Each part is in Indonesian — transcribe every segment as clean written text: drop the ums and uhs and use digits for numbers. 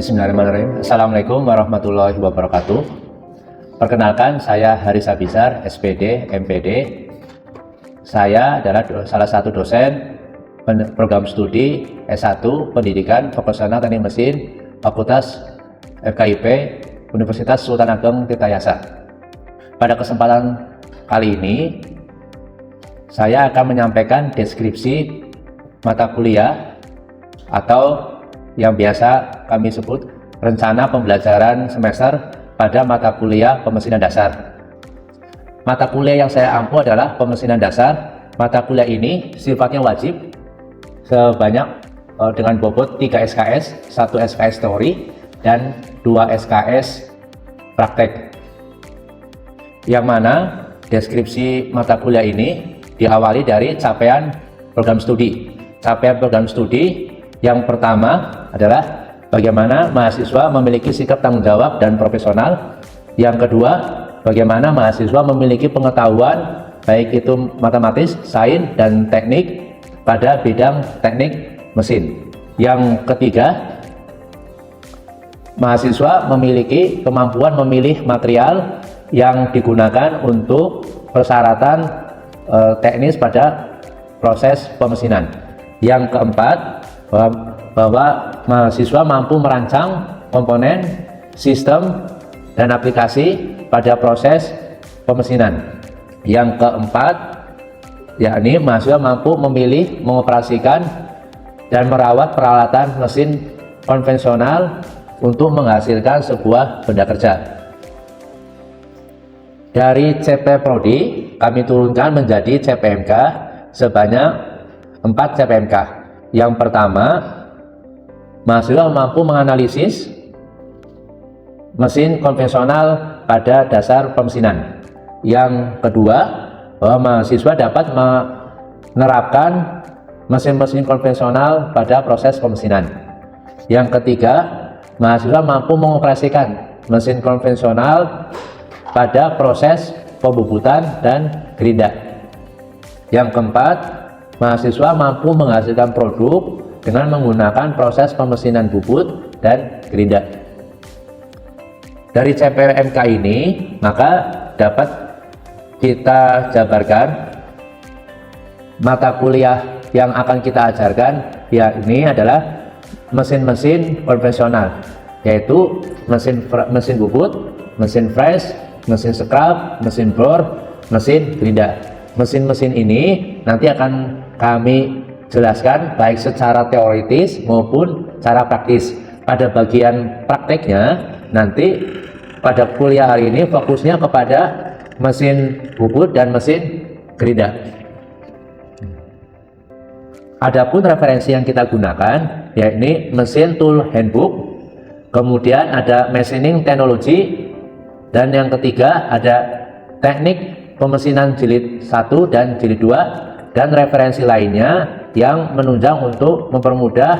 Bismillahirrahmanirrahim. Assalamualaikum warahmatullahi wabarakatuh. Perkenalkan, saya Haris Abizar, SPD, MPD. Saya adalah salah satu dosen program studi S1 Pendidikan Vokasional Teknik Mesin Fakultas FKIP Universitas Sultan Ageng Tirtayasa. Pada kesempatan kali ini, saya akan menyampaikan deskripsi mata kuliah atau yang biasa kami sebut rencana pembelajaran semester pada mata kuliah pemesinan dasar. Mata kuliah yang saya ampu adalah pemesinan dasar. Mata kuliah ini sifatnya wajib sebanyak dengan bobot 3 SKS, 1 SKS teori dan 2 SKS praktek. Yang mana deskripsi mata kuliah ini diawali dari capaian program studi. Capaian program studi yang pertama adalah bagaimana mahasiswa memiliki sikap tanggung jawab dan profesional. Yang kedua, bagaimana mahasiswa memiliki pengetahuan baik itu matematis, sains, dan teknik pada bidang teknik mesin. Yang ketiga, mahasiswa memiliki kemampuan memilih material yang digunakan untuk persyaratan teknis pada proses pemesinan. Yang keempat, bahwa mahasiswa mampu merancang komponen, sistem, dan aplikasi pada proses pemesinan. Yang keempat, yakni mahasiswa mampu memilih, mengoperasikan, dan merawat peralatan mesin konvensional untuk menghasilkan sebuah benda kerja. Dari CP Prodi, kami turunkan menjadi CPMK sebanyak 4 CPMK. Yang pertama, mahasiswa mampu menganalisis mesin konvensional pada dasar pemesinan. Yang kedua, bahwa mahasiswa dapat menerapkan mesin-mesin konvensional pada proses pemesinan. Yang ketiga, mahasiswa mampu mengoperasikan mesin konvensional pada proses pembubutan dan gerinda. Yang keempat, mahasiswa mampu menghasilkan produk dengan menggunakan proses pemesinan bubut dan gerinda. Dari CPMK ini, maka dapat kita jabarkan mata kuliah yang akan kita ajarkan, yakni adalah mesin-mesin konvensional, yaitu mesin bubut, mesin fresh, mesin scrap, mesin bor, mesin gerinda. Mesin-mesin ini nanti akan kami jelaskan baik secara teoritis maupun secara praktis. Pada bagian prakteknya nanti pada kuliah hari ini fokusnya kepada mesin bubut dan mesin gerinda. Adapun referensi yang kita gunakan yakni mesin tool handbook, kemudian ada machining technology, dan yang ketiga ada teknik pemesinan jilid 1 dan jilid 2, dan referensi lainnya yang menunjang untuk mempermudah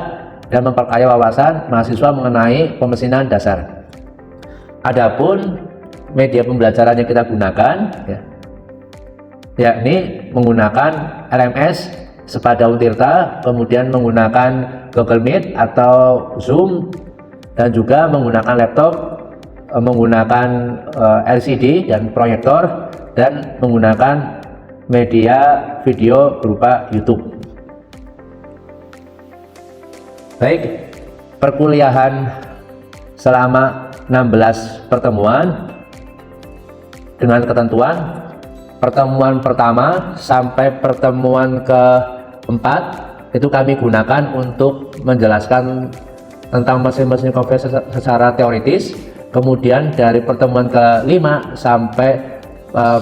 dan memperkaya wawasan mahasiswa mengenai pemesinan dasar. Adapun media pembelajaran yang kita gunakan yakni menggunakan LMS Sepada Untirta, kemudian menggunakan Google Meet atau Zoom, dan juga menggunakan laptop, menggunakan LCD dan proyektor, dan menggunakan media video berupa YouTube. Baik, perkuliahan selama 16 pertemuan dengan ketentuan pertemuan pertama sampai pertemuan keempat itu kami gunakan untuk menjelaskan tentang mesin-mesin konvensional secara teoritis. Kemudian dari pertemuan ke-5 sampai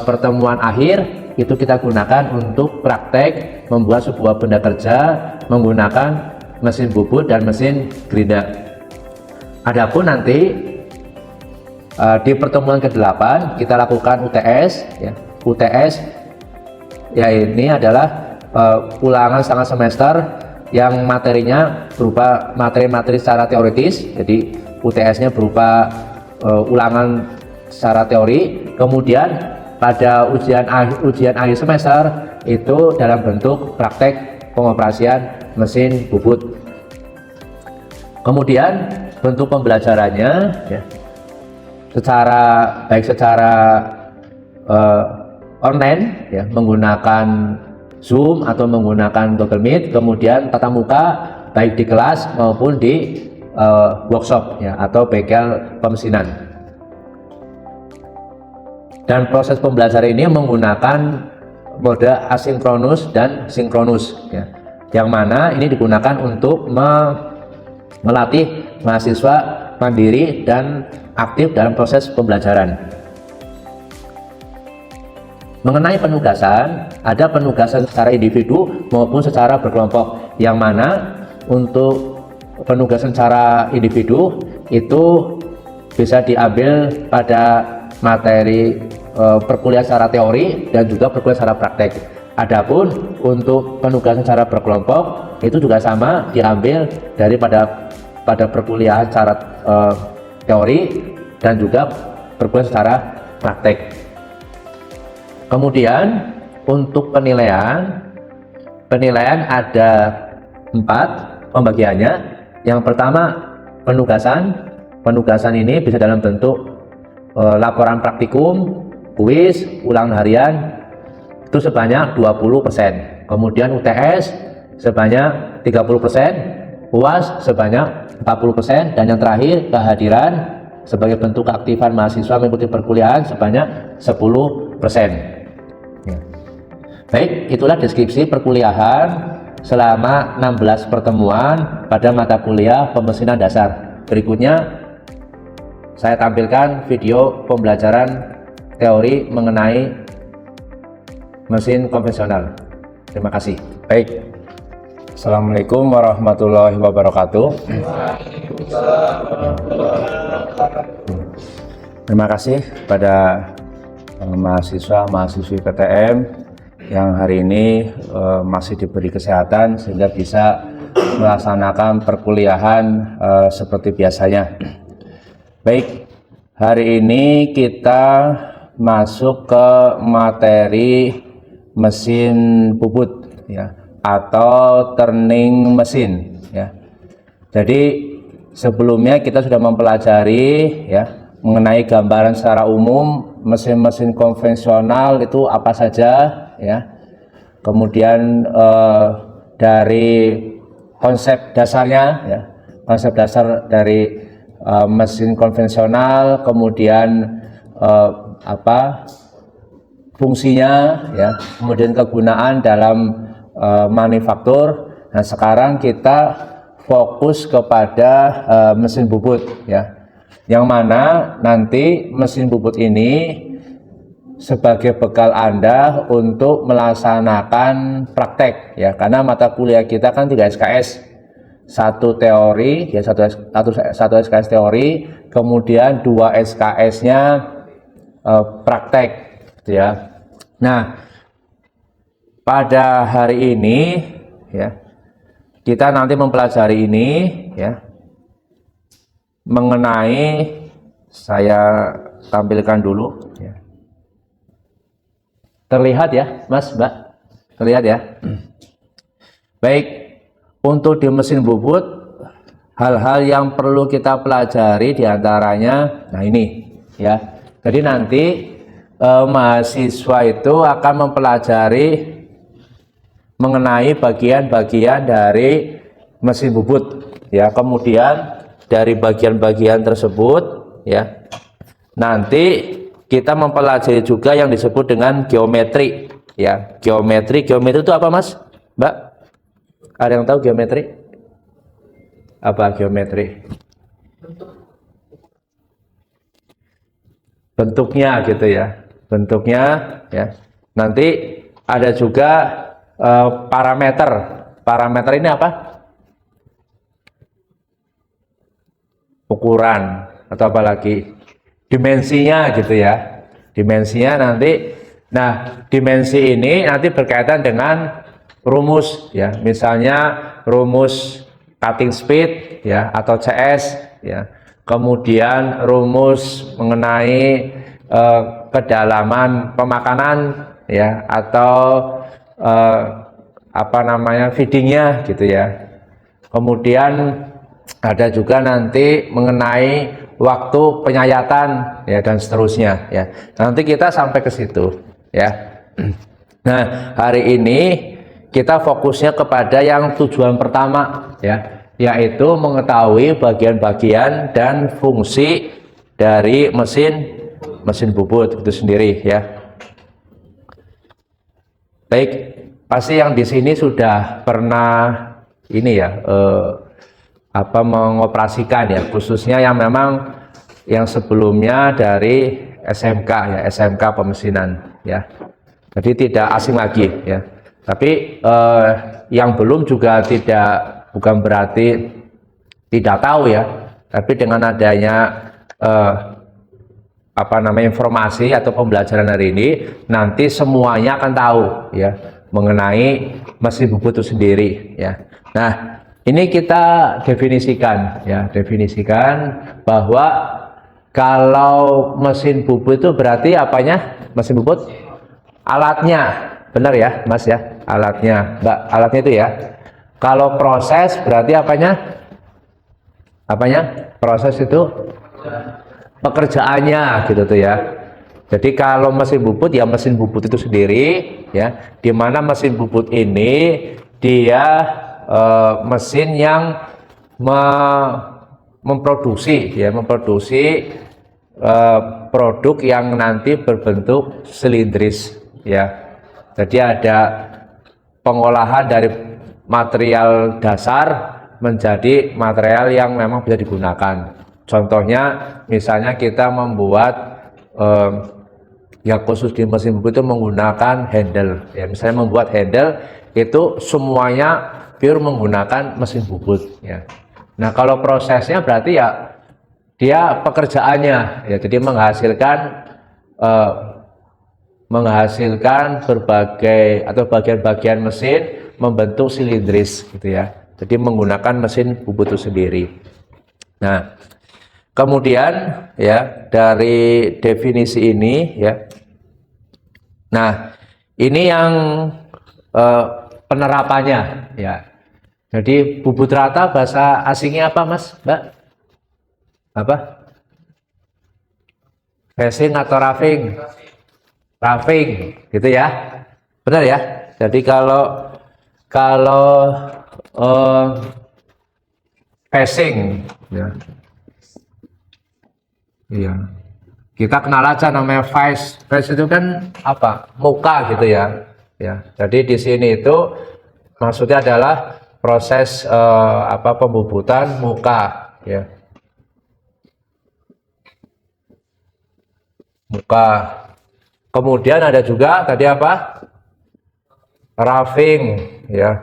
pertemuan akhir itu kita gunakan untuk praktek membuat sebuah benda kerja menggunakan mesin bubut dan mesin gerinda. Adapun nanti di pertemuan ke-8 kita lakukan UTS. UTS ini adalah ulangan setengah semester yang materinya berupa materi-materi secara teoritis. Jadi UTS-nya berupa ulangan secara teori. Kemudian pada ujian akhir semester itu dalam bentuk praktek pengoperasian mesin bubut. Kemudian bentuk pembelajarannya ya, baik secara online ya, menggunakan Zoom atau menggunakan Google Meet, kemudian tatap muka baik di kelas maupun di workshop ya, atau bengkel pemesinan. Dan proses pembelajaran ini menggunakan mode asinkronus dan sinkronus ya, yang mana ini digunakan untuk melatih mahasiswa mandiri dan aktif dalam proses pembelajaran. Mengenai penugasan, ada penugasan secara individu maupun secara berkelompok, yang mana untuk penugasan secara individu itu bisa diambil pada materi perkuliahan secara teori dan juga perkuliahan secara praktek. Adapun untuk penugasan secara berkelompok itu juga sama, diambil pada perkuliahan secara teori dan juga perkuliahan secara praktek. Kemudian untuk penilaian ada 4 pembagiannya. Yang pertama penugasan ini bisa dalam bentuk laporan praktikum, kuis, ulangan harian itu sebanyak 20%. Kemudian UTS sebanyak 30%, UAS sebanyak 40%, dan yang terakhir kehadiran sebagai bentuk keaktifan mahasiswa mengikuti perkuliahan sebanyak 10%. Ya. Baik, itulah deskripsi perkuliahan selama 16 pertemuan pada mata kuliah pemesinan dasar. Berikutnya saya tampilkan video pembelajaran teori mengenai mesin konvensional. Terima kasih. Baik. Assalamualaikum warahmatullahi wabarakatuh. Terima kasih pada mahasiswa-mahasiswi PTM yang hari ini masih diberi kesehatan sehingga bisa melaksanakan perkuliahan seperti biasanya. Baik, hari ini kita masuk ke materi mesin bubut ya, atau turning mesin ya. Jadi sebelumnya kita sudah mempelajari ya mengenai gambaran secara umum mesin-mesin konvensional itu apa saja ya. Kemudian dari konsep dasarnya ya, konsep dasar dari mesin konvensional, kemudian fungsinya ya, kemudian kegunaan dalam manufaktur. Nah, sekarang kita fokus kepada mesin bubut ya, yang mana nanti mesin bubut ini sebagai bekal Anda untuk melaksanakan praktek ya, karena mata kuliah kita kan 3 SKS, satu teori ya, satu SKS teori, kemudian 2 SKS-nya praktek ya. Nah, pada hari ini ya kita nanti mempelajari ini ya, mengenai, saya tampilkan dulu ya. Terlihat ya Mas, Mbak? Terlihat ya? Baik, untuk di mesin bubut hal-hal yang perlu kita pelajari diantaranya, nah ini ya. Jadi nanti mahasiswa itu akan mempelajari mengenai bagian-bagian dari mesin bubut ya. Kemudian dari bagian-bagian tersebut ya, nanti kita mempelajari juga yang disebut dengan geometri ya. Geometri itu apa Mas, Mbak? Ada yang tahu geometri? Apa geometri? Bentuknya gitu ya, bentuknya ya. Nanti ada juga parameter ini apa? Ukuran atau apalagi dimensinya gitu ya, dimensinya nanti. Nah, dimensi ini nanti berkaitan dengan rumus ya, misalnya rumus cutting speed ya atau CS ya, kemudian rumus mengenai kedalaman pemakanan ya, atau feedingnya gitu ya. Kemudian ada juga nanti mengenai waktu penyayatan ya dan seterusnya ya. Nanti kita sampai ke situ ya. Nah, hari ini kita fokusnya kepada yang tujuan pertama ya, yaitu mengetahui bagian-bagian dan fungsi dari mesin bubut itu sendiri ya. Baik, pasti yang di sini sudah pernah ini ya mengoperasikan ya, khususnya yang memang yang sebelumnya dari SMK ya, SMK pemesinan ya. Jadi tidak asing lagi ya. Tapi yang belum juga bukan berarti tidak tahu ya. Tapi dengan adanya informasi atau pembelajaran hari ini, nanti semuanya akan tahu ya mengenai mesin bubut itu sendiri ya. Nah, ini kita definisikan bahwa kalau mesin bubut itu berarti apanya? Mesin bubut alatnya, benar ya Mas ya, alatnya, alatnya itu ya. Kalau proses berarti apanya? Proses itu pekerjaannya gitu tuh ya. Jadi kalau mesin bubut ya mesin bubut itu sendiri ya, dimana mesin bubut ini dia mesin yang memproduksi produk yang nanti berbentuk silindris ya. Jadi ada pengolahan dari material dasar menjadi material yang memang bisa digunakan. Contohnya misalnya kita membuat yang khusus di mesin bubut itu menggunakan handle ya. Misalnya membuat handle itu semuanya pure menggunakan mesin bubut ya. Nah, kalau prosesnya berarti ya dia pekerjaannya ya, jadi menghasilkan berbagai atau bagian-bagian mesin membentuk silindris gitu ya. Jadi menggunakan mesin bubut itu sendiri. Nah, kemudian ya dari definisi ini ya. Nah, ini yang penerapannya ya. Jadi bubut rata bahasa asingnya apa Mas, Mbak? Apa? Facing atau roughing? Roughing, gitu ya. Benar ya? Jadi kalau facing ya. Iya. Kita kenal aja namanya face. Face itu kan apa? Muka gitu ya. Ya. Jadi di sini itu maksudnya adalah proses pembubutan muka ya. Muka. Kemudian ada juga tadi apa? Roughing ya.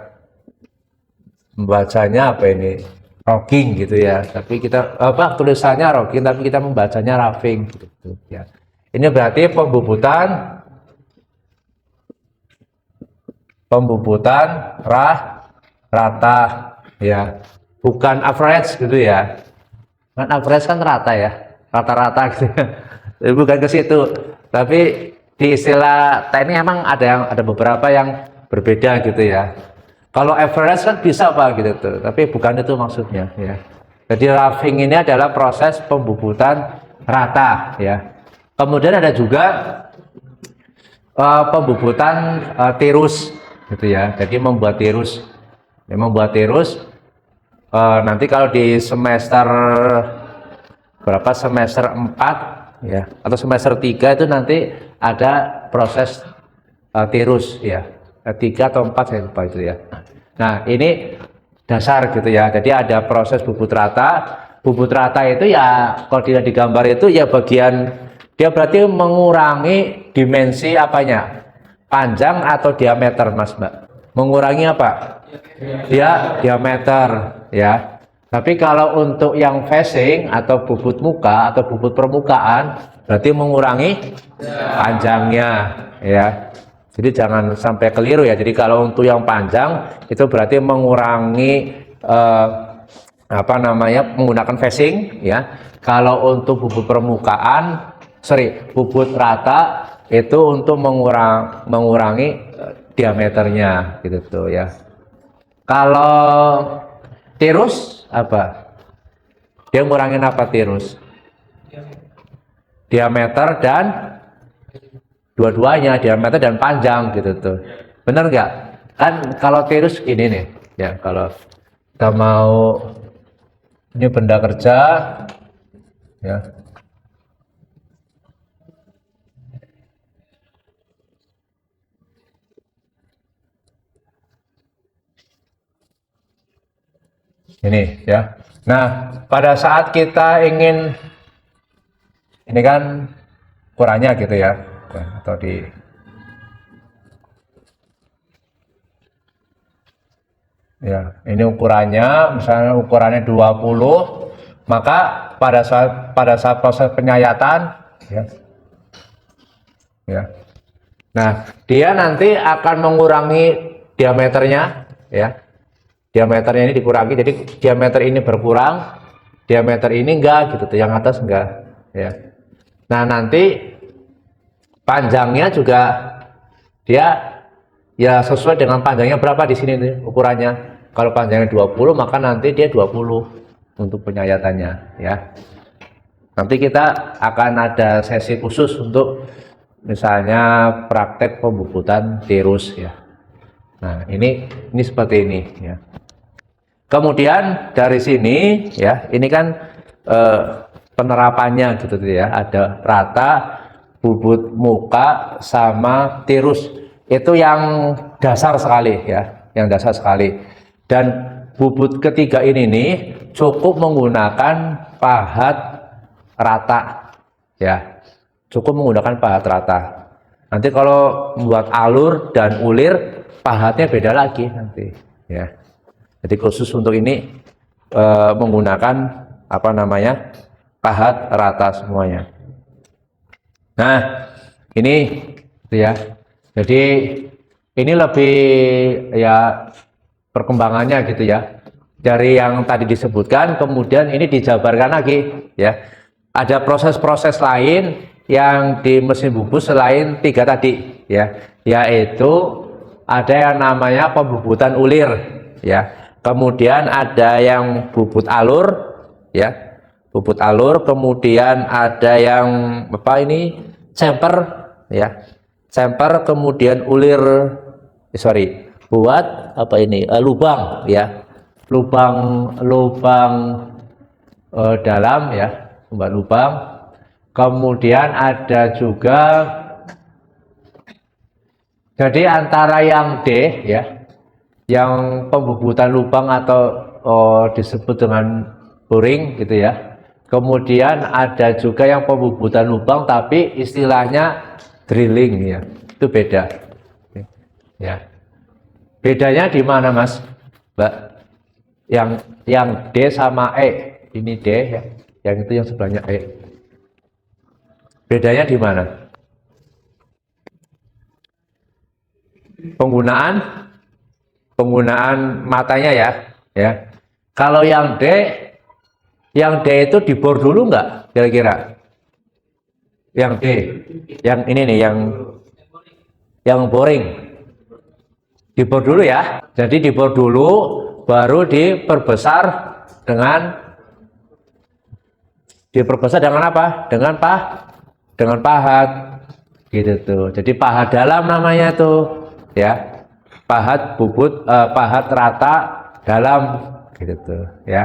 Membacanya apa ini? Rocking gitu ya. Tapi kita tulisannya rocking tapi kita membacanya roughing gitu ya. Ini berarti pembubutan rata ya, bukan average gitu ya. Kan average kan rata ya, rata-rata gitu ya. Bukan ke situ. Tapi di istilah teknik emang ada beberapa yang berbeda gitu ya. Kalau average kan bisa Pak gitu tuh, tapi bukan itu maksudnya ya. Jadi roughing ini adalah proses pembubutan rata ya. Kemudian ada juga pembubutan tirus gitu ya. Jadi membuat tirus. Nanti kalau di semester berapa, semester 4 ya atau semester 3 itu nanti ada proses tirus ya, 3 atau 4 saya lupa itu ya. Nah ini dasar gitu ya. Jadi ada proses bubut rata. Bubut rata itu ya kalau tidak digambar itu ya bagian dia berarti mengurangi dimensi apanya, panjang atau diameter Mas Mbak. Mengurangi apa? Dia diameter ya. Tapi kalau untuk yang facing atau bubut muka atau bubut permukaan berarti mengurangi panjangnya ya. Jadi jangan sampai keliru ya. Jadi kalau untuk yang panjang itu berarti mengurangi menggunakan facing ya. Kalau untuk bubut permukaan, bubut rata itu untuk mengurangi diameternya gitu tuh ya. Kalau tirus apa? Dia ngurangin apa tirus? Diameter dan dua-duanya, diameter dan panjang gitu tuh. Bener nggak? Kan kalau tirus ini nih, ya kalau kita mau ini benda kerja, ya. Ini ya. Nah, pada saat kita ingin ini kan ukurannya gitu ya, atau di ya, ini ukurannya, misalnya ukurannya 20, maka pada saat proses penyayatan ya. Ya. Nah, dia nanti akan mengurangi diameternya ya. Diameternya ini dikurangi, jadi diameter ini berkurang, diameter ini enggak gitu tuh, yang atas enggak ya. Nah, nanti panjangnya juga dia ya sesuai dengan panjangnya berapa di sini nih ukurannya. Kalau panjangnya 20, maka nanti dia 20 untuk penyayatannya ya. Nanti kita akan ada sesi khusus untuk misalnya praktek pembubutan tirus ya. Nah, ini seperti ini ya. Kemudian dari sini ya, ini kan penerapannya gitu ya, ada rata, bubut muka sama tirus. Itu yang dasar sekali ya, yang dasar sekali. Dan bubut ketiga ini nih cukup menggunakan pahat rata ya. Cukup menggunakan pahat rata. Nanti kalau membuat alur dan ulir pahatnya beda lagi nanti ya. Jadi khusus untuk ini menggunakan apa namanya pahat rata semuanya. Nah, ini ya. Jadi ini lebih ya perkembangannya gitu ya. Dari yang tadi disebutkan, kemudian ini dijabarkan lagi ya. Ada proses-proses lain yang di mesin bubut selain 3 tadi ya, yaitu ada yang namanya pembubutan ulir ya. Kemudian ada yang bubut alur ya, bubut alur, kemudian ada yang apa ini chamfer ya, chamfer, kemudian ulir buat apa ini lubang ya, lubang dalam ya, lubang. Kemudian ada juga, jadi antara yang D ya, yang pembubutan lubang atau disebut dengan boring gitu ya. Kemudian ada juga yang pembubutan lubang tapi istilahnya drilling ya. Itu beda. Ya. Bedanya di mana, Mas? Mbak? Yang D sama E. Ini D ya. Yang itu yang sebelahnya E. Bedanya di mana? Penggunaan matanya ya. Kalau yang D itu dibor dulu nggak kira-kira? Yang D, yang ini nih, yang boring, dibor dulu ya. Jadi dibor dulu, baru diperbesar dengan apa? Dengan pahat, gitu tuh. Jadi pahat dalam namanya tuh, ya. Pahat bubut, pahat rata dalam, gitu tuh, ya.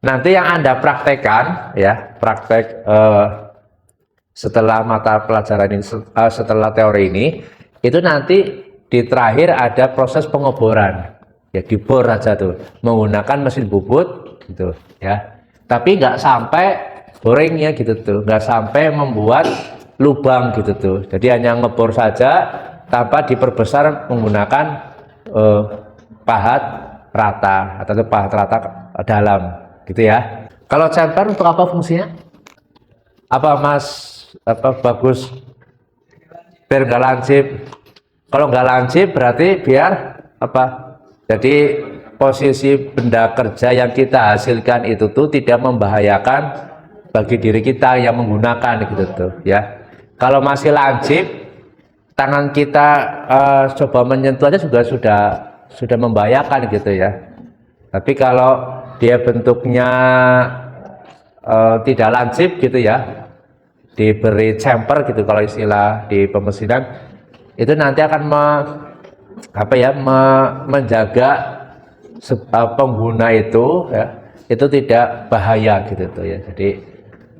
Nanti yang Anda praktekkan ya, praktek setelah mata pelajaran ini, setelah teori ini, itu nanti di terakhir ada proses pengeboran ya, dibor aja tuh menggunakan mesin bubut gitu ya, tapi nggak sampai boringnya gitu tuh, nggak sampai membuat lubang gitu tuh. Jadi hanya ngebor saja tanpa diperbesar menggunakan pahat rata atau pahat rata dalam gitu ya. Kalau chamfer untuk apa fungsinya? Apa Mas? Apa bagus? Biar nggak lancip. Kalau nggak lancip berarti biar apa? Jadi posisi benda kerja yang kita hasilkan itu tuh tidak membahayakan bagi diri kita yang menggunakan gitu tuh ya. Kalau masih lancip, tangan kita coba menyentuh aja juga sudah membahayakan gitu ya. Tapi kalau dia bentuknya tidak lancip gitu ya, diberi chamber gitu kalau istilah di pemesinan, itu nanti akan menjaga pengguna itu ya, itu tidak bahaya gitu tuh ya, jadi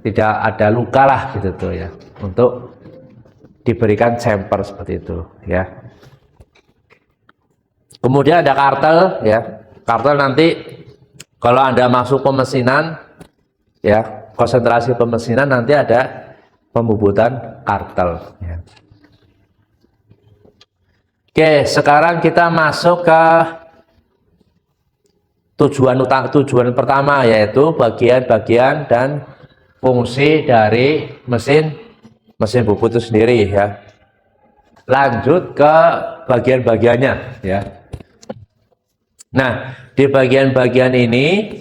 tidak ada luka lah gitu tuh ya, untuk diberikan chamber seperti itu ya. Kemudian ada kartel ya, kartel nanti kalau Anda masuk pemesinan ya, konsentrasi pemesinan nanti ada pembubutan kartel ya. Oke, sekarang kita masuk ke tujuan pertama, yaitu bagian-bagian dan fungsi dari mesin bubut itu sendiri ya. Lanjut ke bagian-bagiannya ya. Nah, di bagian-bagian ini,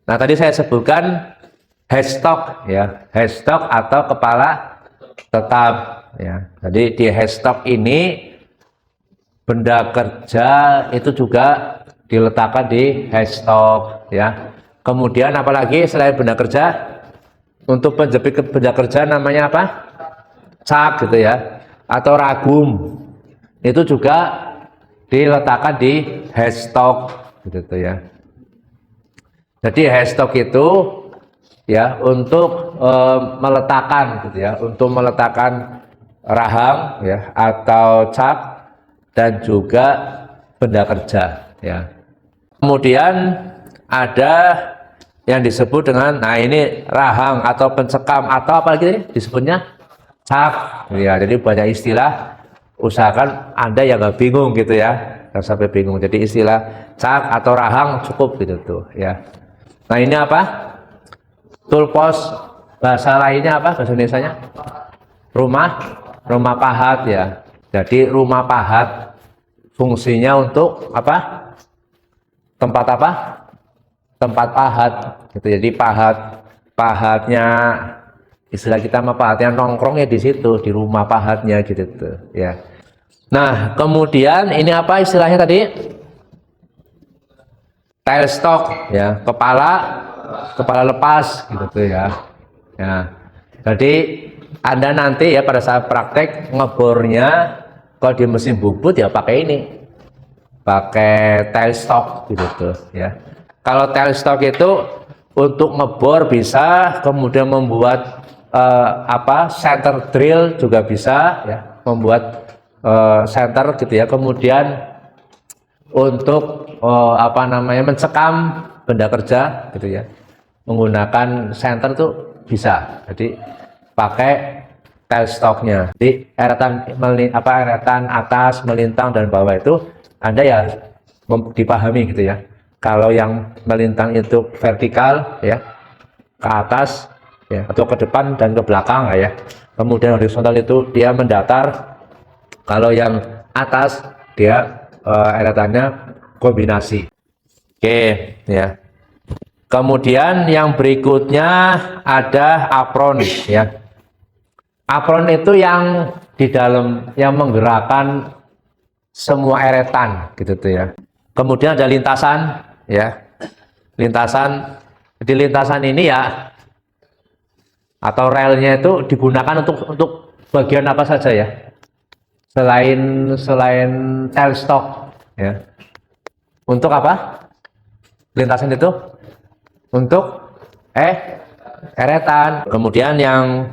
nah tadi saya sebutkan headstock ya, headstock atau kepala tetap ya. Jadi di headstock ini benda kerja itu juga diletakkan di headstock ya. Kemudian apalagi selain benda kerja, untuk penjepit benda kerja namanya apa? Cak gitu ya, atau ragum, itu juga diletakkan di headstock gitu ya. Jadi headstock itu ya untuk meletakkan gitu ya, untuk meletakkan rahang ya atau cak dan juga benda kerja ya. Kemudian ada yang disebut dengan, nah ini rahang atau pencekam atau apa lagi disebutnya, cak ya. Jadi banyak istilah, usahakan Anda yang nggak bingung gitu ya, jangan sampai bingung. Jadi istilah cak atau rahang cukup gitu tuh ya. Nah ini apa? Tulpos, bahasa lainnya apa bahasa Indonesianya? Rumah pahat ya. Jadi rumah pahat fungsinya untuk apa? Tempat apa? Tempat pahat gitu. Jadi pahatnya, istilah kita mah pahatnya nongkrongnya di situ, di rumah pahatnya gitu tuh ya. Nah kemudian ini apa istilahnya tadi? Tailstock ya, kepala lepas gitu tuh ya. Ya, jadi Anda nanti ya pada saat praktek ngebornya kalau di mesin bubut ya pakai ini, pakai tailstock gitu tuh ya. Kalau tailstock itu untuk ngebor bisa, kemudian membuat center drill juga bisa ya, membuat center gitu ya. Kemudian untuk mencekam benda kerja gitu ya, menggunakan center tuh bisa. Jadi pakai tailstocknya. Jadi eretan atas, melintang dan bawah itu Anda ya dipahami gitu ya. Kalau yang melintang itu vertikal ya, ke atas ya, atau ke depan dan ke belakang ya. Kemudian horizontal itu dia mendatar. Kalau yang atas dia eretannya kombinasi. Oke ya. Kemudian yang berikutnya ada apron ya. Apron itu yang di dalam, yang menggerakkan semua eretan gitu tuh ya. Kemudian ada lintasan ya. Lintasan, di lintasan ini ya, atau relnya itu digunakan untuk bagian apa saja ya, selain tailstock ya. Untuk apa lintasan itu? Untuk eretan. Kemudian yang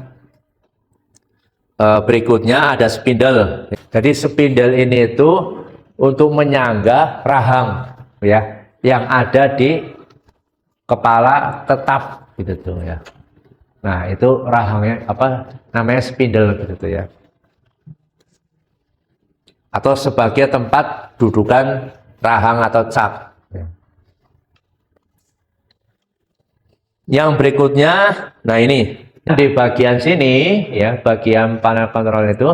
berikutnya ada spindle. Jadi spindle ini itu untuk menyangga rahang ya, yang ada di kepala tetap gitu tuh ya. Nah itu rahangnya apa namanya, spindle gitu tuh ya, atau sebagai tempat dudukan rahang atau cak ya. Yang berikutnya, nah ini di bagian sini ya, bagian panel kontrol itu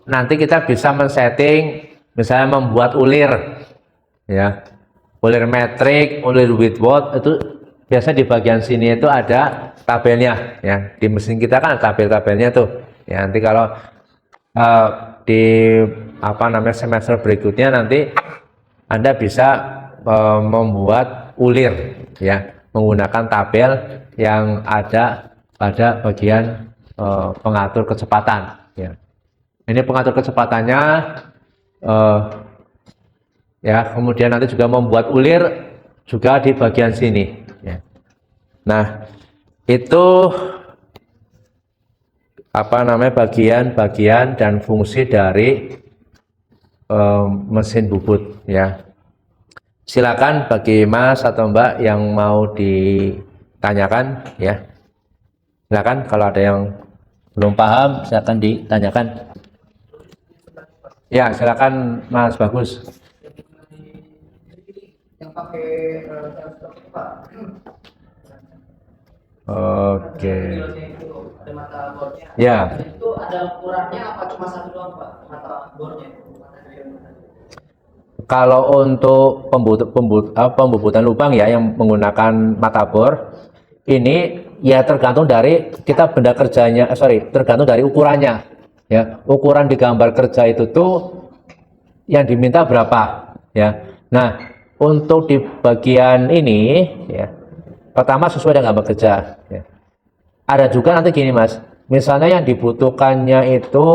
nanti kita bisa men-setting, misalnya membuat ulir ya, ulir metrik, ulir Whitworth, itu biasa di bagian sini itu ada tabelnya ya. Di mesin kita kan tabel-tabelnya tuh ya. Nanti kalau di semester berikutnya nanti Anda bisa membuat ulir ya, menggunakan tabel yang ada pada bagian pengatur kecepatan, ya. Ini pengatur kecepatannya, ya, kemudian nanti juga membuat ulir juga di bagian sini, ya. Nah, itu bagian-bagian dan fungsi dari mesin bubut, ya. Silakan bagi Mas atau Mbak yang mau ditanyakan, ya. Silakan kalau ada yang belum paham silakan ditanyakan. Ya, silakan Mas Bagus. Yang pakai Pak. Oke. Ada mata bornya. Ya. Itu ada ukurannya apa cuma satu doang Pak mata bornya? Kalau untuk pembubutan lubang ya yang menggunakan mata bor, ini ya tergantung dari kita benda kerjanya, tergantung dari ukurannya, ya. Ukuran di gambar kerja itu tuh yang diminta berapa, ya. Nah, untuk di bagian ini, ya, pertama sesuai dengan gambar kerja, ya. Ada juga nanti gini Mas, misalnya yang dibutuhkannya itu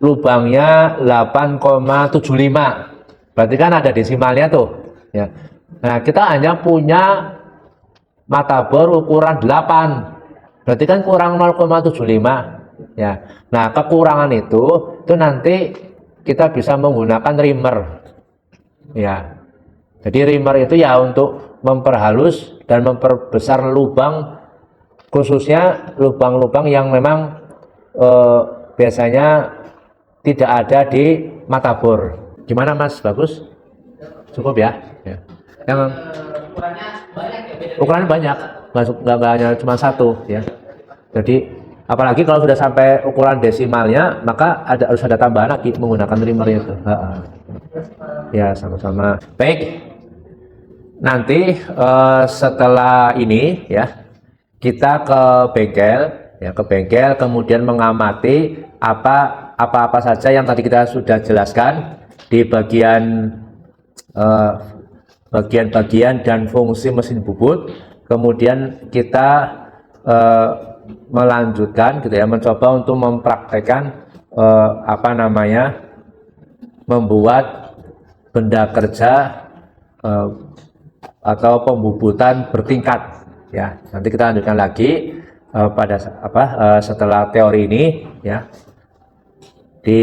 lubangnya 8,75, berarti kan ada desimalnya tuh, ya. Nah, kita hanya punya mata bor ukuran 8, berarti kan kurang 0,75, ya. Nah, kekurangan itu nanti kita bisa menggunakan rimmer, ya. Jadi rimmer itu ya untuk memperhalus dan memperbesar lubang, khususnya lubang-lubang yang memang biasanya tidak ada di mata bor. Gimana Mas Bagus? Cukup ya? Ya. Yang Ukurannya banyak ya? ukurannya banyak, nggak hanya cuma satu, ya. Jadi apalagi kalau sudah sampai ukuran desimalnya, maka harus ada tambahan lagi menggunakan trimmer itu. Ya, sama-sama. Baik. Nanti setelah ini, ya, kita ke bengkel, kemudian mengamati apa saja yang tadi kita sudah jelaskan di bagian dan fungsi mesin bubut. Kemudian kita melanjutkan, gitu ya, mencoba untuk mempraktekkan membuat benda kerja atau pembubutan bertingkat, ya. Nanti kita lanjutkan lagi setelah teori ini, ya, di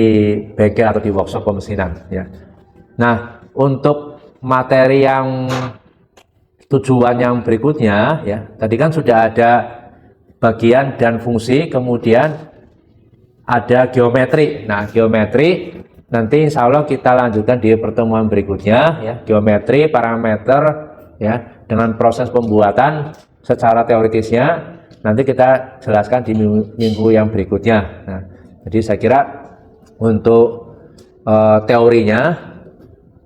bengkel atau di workshop pemesinan, ya. Nah, untuk materi yang tujuan yang berikutnya, ya, tadi kan sudah ada bagian dan fungsi, kemudian ada geometri. Nah, geometri nanti insya Allah kita lanjutkan di pertemuan berikutnya, ya. Geometri, parameter, ya, dengan proses pembuatan secara teoritisnya nanti kita jelaskan di minggu yang berikutnya. Nah, jadi saya kira untuk teorinya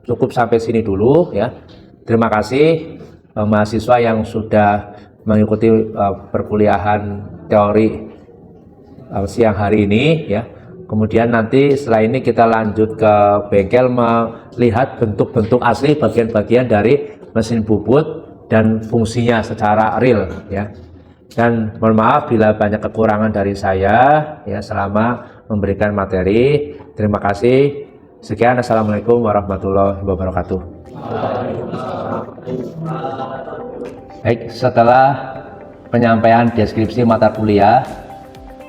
cukup sampai sini dulu, ya. Terima kasih mahasiswa yang sudah mengikuti perkuliahan teori siang hari ini, ya. Kemudian nanti setelah ini kita lanjut ke bengkel melihat bentuk-bentuk asli bagian-bagian dari mesin bubut dan fungsinya secara real, ya. Dan mohon maaf bila banyak kekurangan dari saya, ya, selama memberikan materi. Terima kasih. Sekian, assalamualaikum warahmatullahi wabarakatuh. Baik, setelah penyampaian deskripsi mata kuliah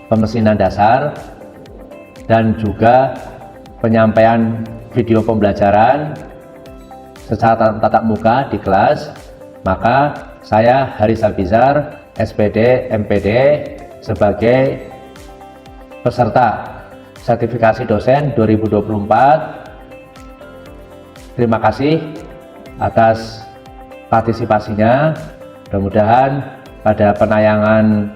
pemesinan dasar dan juga penyampaian video pembelajaran secara tatap muka di kelas, maka saya Haris Abizar, SPD MPD, sebagai peserta sertifikasi dosen 2024, terima kasih atas partisipasinya. Mudah-mudahan pada penayangan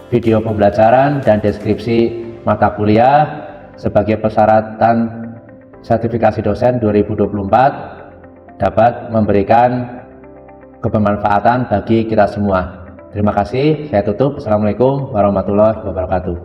video pembelajaran dan deskripsi mata kuliah sebagai persyaratan sertifikasi dosen 2024 dapat memberikan kebermanfaatan bagi kita semua. Terima kasih, saya tutup. Assalamualaikum warahmatullahi wabarakatuh.